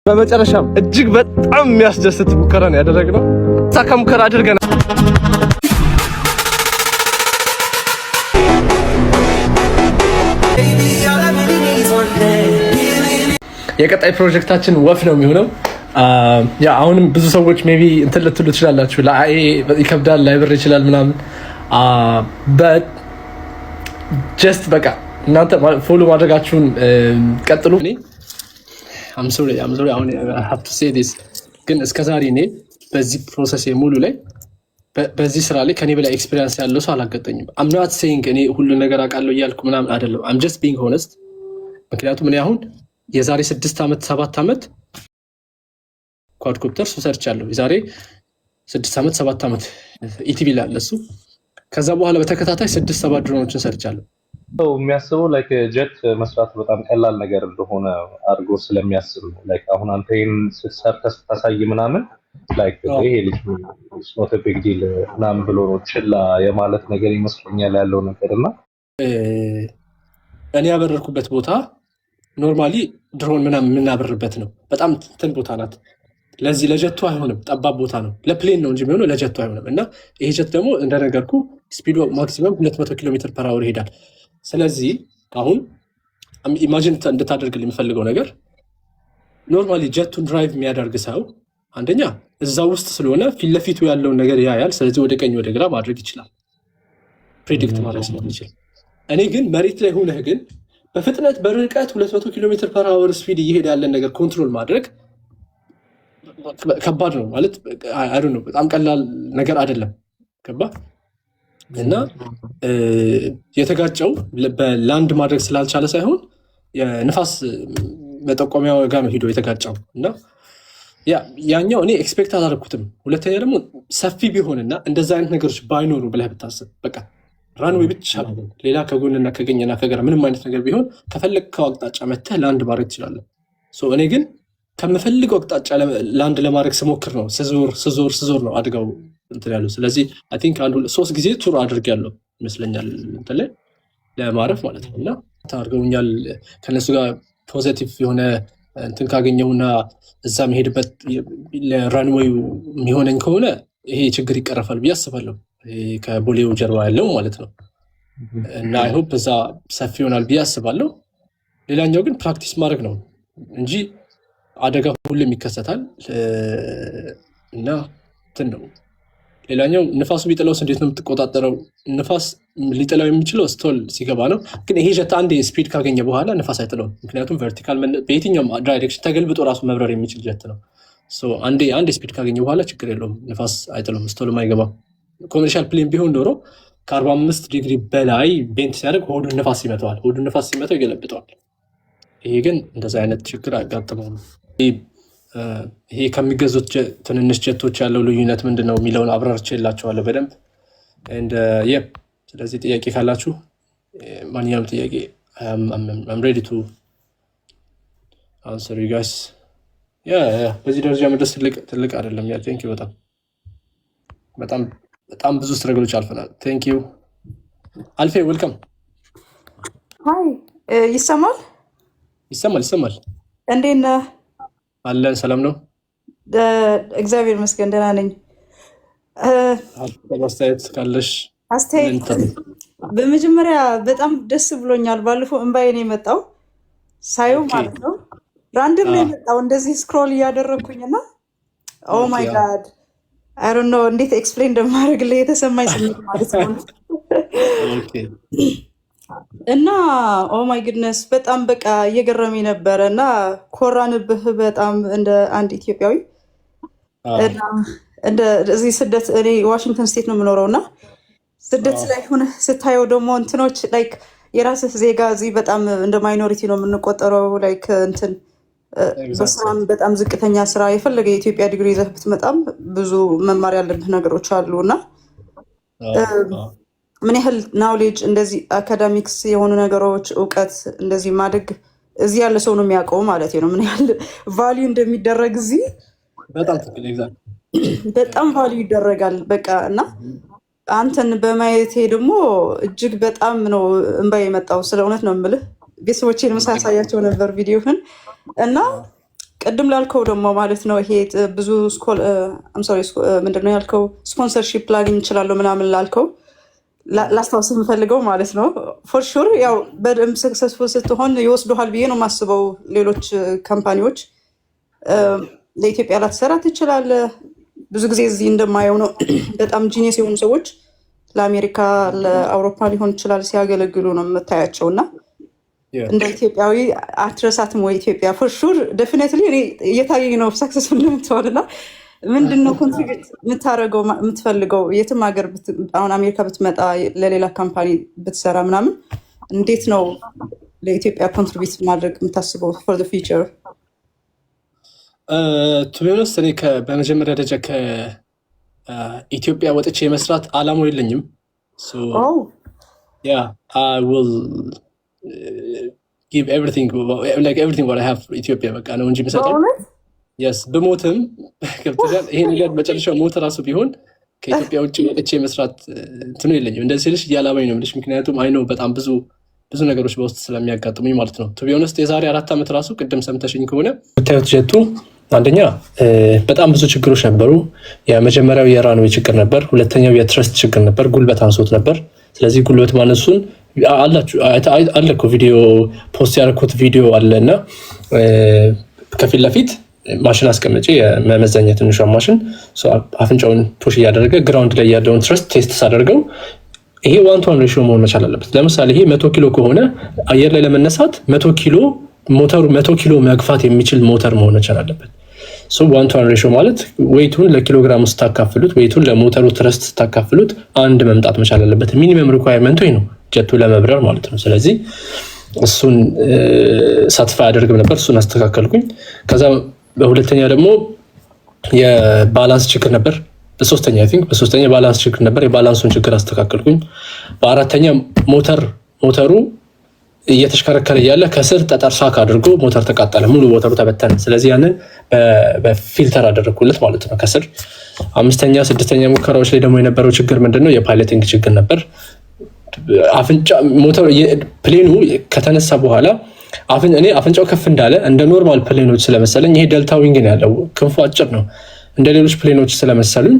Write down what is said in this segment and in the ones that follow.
በመጨረሻም እጅግ በጣም የሚያስደስት ሙከራ ነው ያደረግነው። ሳካ ሙከራ አድርገናል። የቀጣይ ፕሮጀክታችን ወፍ ነው የሚሆነው። ያ አሁንም ብዙ ሰዎች ሜቢ እንትን ልትሉ ትችላላችሁ፣ ለአይ ይከብዳል ላይብር ይችላል ምናምን ጀስት በቃ እናንተ ፎሎ ማድረጋችሁን ቀጥሉ። I'm sorry አሁን I have to say this ግን እስከዛሬ እኔ በዚህ ፕሮሰስ ሙሉ ላይ በዚህ ስራ ላይ ከኔ በላይ ኤክስፒሪየንስ ያለው ሰው አላገጠኝም። I'm not saying እኔ ሁሉ ነገር አውቃለሁ እያልኩ ምናምን አይደለም። I'm just being honest። ምክንያቱም እኔ አሁን የዛሬ 6 ዓመት 7 ዓመት ኳድኮፕተር ሰርቻለሁ። የዛሬ 6 ዓመት 7 ዓመት ኢቲቪ ላይ አለ እሱ። ከዛ በኋላ በተከታታይ 6-7 ድሮኖችን ሰርቻለሁ። ሰው የሚያስበው ላይክ ጀት መስራት በጣም ቀላል ነገር እንደሆነ አድርጎ ስለሚያስብ ነው። ላይክ አሁን አንተ ይሄን ስትሰርተስ ታሳይ ምናምን ላይክ ይሄ ልጅ ኖት አ ቢግ ዲል ምናምን ብሎ ነው ችላ የማለት ነገር ይመስለኛል ያለው ነገርና እኔ ያበረርኩበት ቦታ ኖርማሊ ድሮን ምናምን የምናበርበት ነው። በጣም እንትን ቦታ ናት። ለዚህ ለጀቱ አይሆንም፣ ጠባብ ቦታ ነው። ለፕሌን ነው እንጂ የሚሆነው ለጀቱ አይሆንም። እና ይሄ ጀት ደግሞ እንደነገርኩ ስፒዱ ማክሲመም 200 ኪሎ ሜትር ፐር አወር ይሄዳል። ስለዚህ አሁን ኢማጂን እንድታደርግልኝ የምፈልገው ነገር ኖርማሊ ጀቱን ድራይቭ የሚያደርግ ሰው አንደኛ እዛ ውስጥ ስለሆነ ፊት ለፊቱ ያለውን ነገር ያያል። ስለዚህ ወደ ቀኝ ወደ ግራ ማድረግ ይችላል፣ ፕሬዲክት ማድረግ ስለሚችል። እኔ ግን መሬት ላይ ሆነህ ግን በፍጥነት በርቀት 200 ኪሎ ሜትር ፐር አወር ስፒድ እየሄደ ያለን ነገር ኮንትሮል ማድረግ ከባድ ነው ማለት አይ ዶንት ኖ፣ በጣም ቀላል ነገር አይደለም። ገባ እና የተጋጨው በላንድ ማድረግ ስላልቻለ ሳይሆን የንፋስ መጠቆሚያው ጋር ነው ሄዶ የተጋጨው። እና ያኛው እኔ ኤክስፔክት አላደረኩትም። ሁለተኛ ደግሞ ሰፊ ቢሆንና እንደዛ አይነት ነገሮች ባይኖሩ ብለህ ብታስብ በቃ ራንዌይ ብቻ ሌላ ከጎንና ከገኝና ከግራ ምንም አይነት ነገር ቢሆን ከፈለግከው አቅጣጫ መተህ ላንድ ማድረግ ትችላለህ። እኔ ግን ከምፈልገው አቅጣጫ ላንድ ለማድረግ ስሞክር ነው ስዞር ነው አድጋው እንትን ያለው። ስለዚህ አይ ቲንክ 3 ጊዜ ቱር አድርጌያለሁ ይመስለኛል እንትን ላይ ለማረፍ ማለት ነው። እና ታርገውኛል ከነሱ ጋር ፖዚቲቭ የሆነ እንትን ካገኘሁና እዛ መሄድበት ለራንዌይ የሚሆነኝ ከሆነ ይሄ ችግር ይቀረፋል ብዬ አስባለሁ። ከቦሌው ጀርባ ያለው ማለት ነው። እና አይ ሆፕ እዛ ሰፊ ይሆናል ብዬ አስባለሁ። ሌላኛው ግን ፕራክቲስ ማድረግ ነው እንጂ አደጋ ሁሉም ይከሰታል። እና እንትን ነው። ሌላኛው ንፋሱ ቢጥለውስ እንዴት ነው የምትቆጣጠረው? ንፋስ ሊጥለው የሚችለው ስቶል ሲገባ ነው። ግን ይሄ ጀት አንዴ ስፒድ ካገኘ በኋላ ንፋስ አይጥለውም። ምክንያቱም ቨርቲካል በየትኛውም ዳይሬክሽን ተገልብጦ ራሱ መብረር የሚችል ጀት ነው። አንዴ ስፒድ ካገኘ በኋላ ችግር የለውም፣ ንፋስ አይጥለውም፣ ስቶልም አይገባም። ኮመርሻል ፕሌን ቢሆን ኖሮ ከ45 ዲግሪ በላይ ቤንት ሲያደርግ ሆዱን ንፋስ ይመተዋል። ሆዱን ንፋስ ሲመተው ይገለብጠዋል። ይሄ ግን እንደዛ አይነት ችግር አያጋጥመው ነው። ይሄ ከሚገዙት ትንንሽ ጀቶች ያለው ልዩነት ምንድን ነው የሚለውን አብራርቼላችኋለሁ በደንብ። ስለዚህ ጥያቄ ካላችሁ ማንኛውም ጥያቄ I'm ready to answer you guys። በዚህ ደረጃ መድረስ ትልቅ አይደለም። ቴንክ ዩ በጣም ብዙ ስትረግሎች አልፈናል። ቴንክ ዩ አልፌ ዌልካም። ሃይ ይሰማል? ይሰማል። እንዴት ነህ? አለን። ሰላም ነው? እግዚአብሔር ይመስገን ደህና ነኝ። አስተያየት ካለሽ? አስተያየት በመጀመሪያ በጣም ደስ ብሎኛል። ባለፈው እንባዬ ነው የመጣው ሳየው ማለት ነው። ራንደም ነው የመጣው እንደዚህ ስክሮል እያደረግኩኝና ኦ ማይ ጋድ አይ ዶንት ኖ እንዴት ኤክስፕሌን እንደማደርግልህ የተሰማኝ ስሜት ማለት ነው። እና ኦ ማይ ጉድነስ በጣም በቃ እየገረመኝ ነበረ እና ኮራንብህ በጣም እንደ አንድ ኢትዮጵያዊ። እና እዚህ ስደት እኔ ዋሽንግተን ስቴት ነው የምኖረው እና ስደት ላይ ሆነ ስታየው ደግሞ እንትኖች ላይክ የራስህ ዜጋ እዚህ በጣም እንደ ማይኖሪቲ ነው የምንቆጠረው። ላይክ እንትን በስራም በጣም ዝቅተኛ ስራ የፈለገ የኢትዮጵያ ዲግሪ ይዘህ ብትመጣም ብዙ መማር ያለብህ ነገሮች አሉ እና ምን ያህል ናውሌጅ እንደዚህ አካዳሚክስ የሆኑ ነገሮች እውቀት እንደዚህ ማድረግ እዚህ ያለ ሰው ነው የሚያውቀው ማለት ነው። ምን ያህል ቫልዩ እንደሚደረግ እዚህ በጣም ቫልዩ ይደረጋል በቃ። እና አንተን በማየቴ ደግሞ እጅግ በጣም ነው እንባ የመጣው። ስለ እውነት ነው የምልህ ቤተሰቦቼን መሳሳያቸው ነበር ቪዲዮህን እና ቅድም ላልከው ደግሞ ማለት ነው ይሄ ብዙ ምንድነው ያልከው ስፖንሰርሺፕ ላገኝ እችላለሁ ምናምን ላልከው ላስታውስ የምፈልገው ማለት ነው ፎር ሹር ያው በደንብ ሰክሰስፉል ስትሆን ይወስዱሃል ብዬ ነው የማስበው ሌሎች ካምፓኒዎች ለኢትዮጵያ ላትሰራ ትችላለህ ብዙ ጊዜ እዚህ እንደማየው ነው በጣም ጂኒየስ የሆኑ ሰዎች ለአሜሪካ ለአውሮፓ ሊሆን ይችላል ሲያገለግሉ ነው የምታያቸው እና እንደ ኢትዮጵያዊ አትረሳትም ወይ ኢትዮጵያ ፎር ሹር ዴፊኒትሊ እኔ እየታየኝ ነው ሰክሰስፉል እንደምትሆንና ምንድነው ኮንትሪቢዩት የምታደርገው የምትፈልገው የትም ሀገር አሁን አሜሪካ ብትመጣ ለሌላ ካምፓኒ ብትሰራ ምናምን እንዴት ነው ለኢትዮጵያ ኮንትሪቢዩት ማድረግ የምታስበው ፎር ዘ ፊውቸር? ቱ ቢ ኦነስት እኔ በመጀመሪያ ደረጃ ከኢትዮጵያ ወጥቼ የመስራት አላማው የለኝም። I will give everything what I have ኢትዮጵያ በቃ ነው እንጂ የምሰጠው የስ ብሞትም ገብቶሻል። ይሄ ነገር መጨረሻው ሞት ራሱ ቢሆን ከኢትዮጵያ ውጭ ወጥቼ መስራት እንትኑ የለኝም። እንደዚህ ስልሽ እያላማኝ ነው የምልሽ፣ ምክንያቱም አይ ነው በጣም ብዙ ነገሮች በውስጥ ስለሚያጋጥሙኝ ማለት ነው። ቱ ቢ ኦነስት የዛሬ 4 ዓመት ራሱ ቅድም ሰምተሽኝ ከሆነ ብታዩት ጀቱ አንደኛ በጣም ብዙ ችግሮች ነበሩ። የመጀመሪያው የራንዌይ ችግር ነበር። ሁለተኛው የትረስት ችግር ነበር። ጉልበት አንሶት ነበር። ስለዚህ ጉልበት ማነሱን አለ እኮ ቪዲዮ ፖስት ያደረኩት ቪዲዮ አለና ከፊት ለፊት ማሽን አስቀምጬ የመመዘኛ ትንሿ ማሽን አፍንጫውን ፑሽ እያደረገ ግራውንድ ላይ ያለውን ትረስት ቴስት ሳደርገው ይሄ 1:1 ሬሽዮ መሆን መቻል አለበት። ለምሳሌ ይሄ 100 ኪሎ ከሆነ አየር ላይ ለመነሳት 100 ኪሎ ሞተሩ 100 ኪሎ መግፋት የሚችል ሞተር መሆን መቻል አለበት። 1:1 ሬሽዮ ማለት ዌይቱን ለኪሎግራም ስታካፍሉት ዌይቱን ለሞተሩ ትረስት ስታካፍሉት አንድ መምጣት መቻል አለበት። ሚኒመም ሪኳየርመንቱ ይሄ ነው ጀቱ ለመብረር ማለት ነው። ስለዚህ እሱን ሳትስፋይ አደርግም ነበር። እሱን አስተካከልኩኝ። ከዛ በሁለተኛ ደግሞ የባላንስ ችግር ነበር። በሶስተኛ ባላንስ ችግር ነበር። የባላንሱን ችግር አስተካከልኩኝ። በአራተኛ ሞተሩ እየተሽከረከረ እያለ ከስር ጠጠር ሳክ አድርጎ ሞተር ተቃጠለ፣ ሙሉ ሞተሩ ተበተነ። ስለዚህ ያንን በፊልተር አደረግኩለት ማለት ነው ከስር። 5ኛ 6ኛ ሙከራዎች ላይ ደግሞ የነበረው ችግር ምንድነው? የፓይለቲንግ ችግር ነበር። አፍንጫ ሞተሩ ፕሌኑ ከተነሳ በኋላ እኔ አፍንጫው ከፍ እንዳለ እንደ ኖርማል ፕሌኖች ስለመሰለኝ ይሄ ዴልታ ዊንግ ነው ያለው፣ ክንፉ አጭር ነው። እንደ ሌሎች ፕሌኖች ስለመሰሉኝ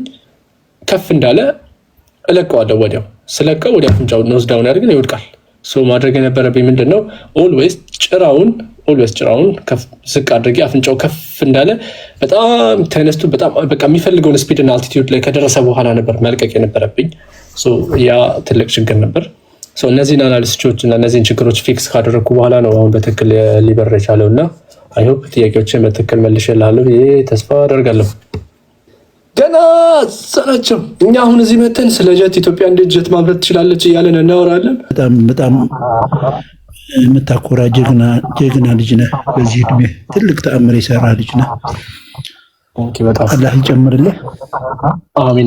ከፍ እንዳለ እለቀዋለሁ። ወዲያው ስለቀው ወዲያ አፍንጫው ኖዝ ዳውን ያደርግና ይወድቃል። ማድረግ የነበረብኝ ምንድነው? ኦልዌይስ ጭራውን ዝቅ አድርጌ አፍንጫው ከፍ እንዳለ በጣም ተነስቶ በጣም በቃ የሚፈልገውን ስፒድ እና አልቲቲዩድ ላይ ከደረሰ በኋላ ነበር መልቀቅ የነበረብኝ። ያ ትልቅ ችግር ነበር። እነዚህን አናሊሲሶች እና እነዚህን ችግሮች ፊክስ ካደረግኩ በኋላ ነው አሁን በትክክል ሊበር የቻለው እና አይ ሆፕ ጥያቄዎችን በትክክል መልሼልሃለሁ ብዬ ተስፋ አደርጋለሁ። ገና ሰናቸው እኛ አሁን እዚህ መተን ስለ ጀት ኢትዮጵያ እንዴት ጀት ማምረት ትችላለች እያለን እናወራለን። በጣም የምታኮራ ጀግና ልጅ ነህ። በዚህ እድሜ ትልቅ ተአምር የሰራ ልጅ ነህ። አላህ ይጨምርልህ። አሚን።